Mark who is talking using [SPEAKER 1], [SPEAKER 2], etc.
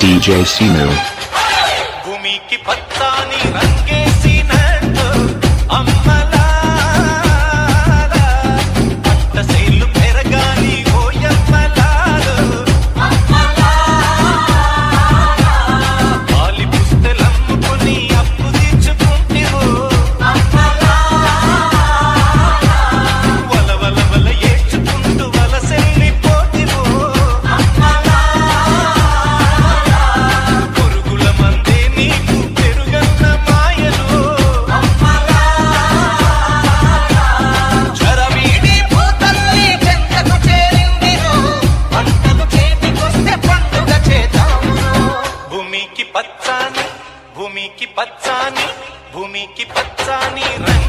[SPEAKER 1] DJ Sinu.
[SPEAKER 2] భూమికి పచ్చాని రంగేసినట్టు అమ్మలారా పంట సేలు పెరగాలి ఓయమ్మలారు పాలి పుస్తెలమ్ముకుని అప్పు తీర్చుకుంటివో వల వల వల ఏడ్చుకుంటూ వలసెల్లి పోతివో పురుగుల మందే నీకు పెరుగన్న మాయలు చరవీడి పూతల్లి చెంతకు చేరిందిరో పంటలు చేతికొస్తే పండుగ చేద్దామురో భూమికి పచ్చాని భూమికి పచ్చాని భూమికి పచ్చాని రంగు